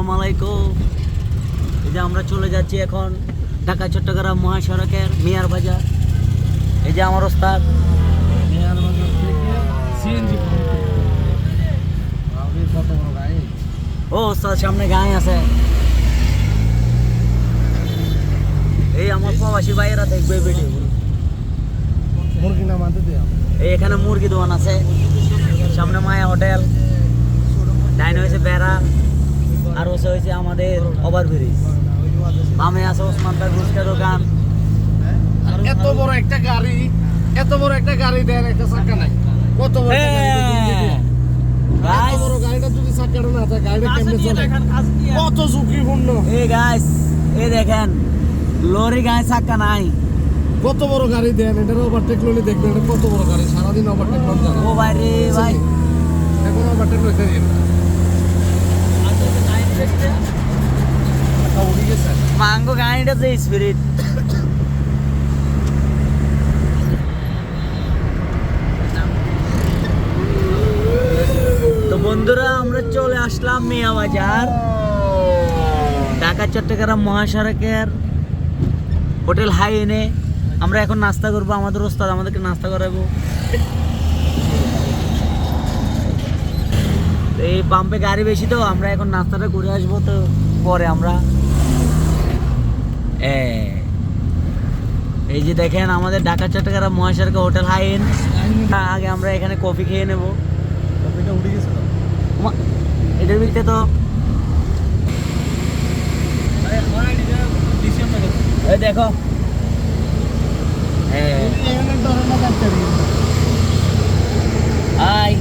আসসালামু আলাইকুম। এই যে আমরা চলে যাচ্ছি এখন ঢাকা চট্টগ্রাম মহাসড়কের মিয়ার বাজার। এই যে আমার ওস্তাদ মিয়ার বাজার থেকে সিএনজি কত বড় গাড়ি। ও ওস্তাদ সামনে গায়ে আছে। এই আমার প্রবাসী ভাইয়েরা দেখবে ভিডিও। মুরগি না মানতে দেয়া এই এখানে মুরগি দোকান আছে, সামনে মায়া হোটেল, ডাইনে হয়েছে বেড়া, আর ওসে হয়েছে আমাদের ওভারব্রিজ। বামে আছে ওসমান ভাই গুস্কা দোকান। এত বড় একটা গাড়ি, এত বড় একটা গাড়ি দেন একটা চাকা নাই। কত বড় একটা গাড়ি যদি দেন। এত বড় গাড়িটা যদি চাকাটা না থাকে গাড়িটা কেমনে চলে? কত ঝুঁকিপূর্ণ। এই গাইস এই দেখেন লরি গায়ে চাকা নাই। কত বড় গাড়ি দেন, এটার ওভারটেক লইলে দেখবেন এটা কত বড় গাড়ি। সারাদিন ওভারটেক করতে জানা। ও ভাই রে ভাই, এখন ওভারটেক লইতে দিন না। উড়ি গেছে। মাঙ্গো গাড়িটা যে স্পিরিট। তো বন্ধুরা আমরা চলে আসলাম মিয়া বাজার, ঢাকা চট্টগ্রাম মহাসড়কের হোটেল হাইওয়ে। আমরা এখন নাস্তা করবো, আমাদের ওস্তাদ আমাদেরকে নাস্তা করাবো। তো এই পাম্পে গাড়ি বেশি, তো আমরা এখন নাস্তাটা করে আসবো। তো পরে আমরা এই যে দেখেন আমাদের ঢাকা চট্টগ্রাম মহাসড়কে হোটেল হাইওয়ে। আগে আমরা এখানে কফি খেয়ে নেবো। কপিটা উড়ে গেছে। এটার ভিতরে তো এই দেখো এই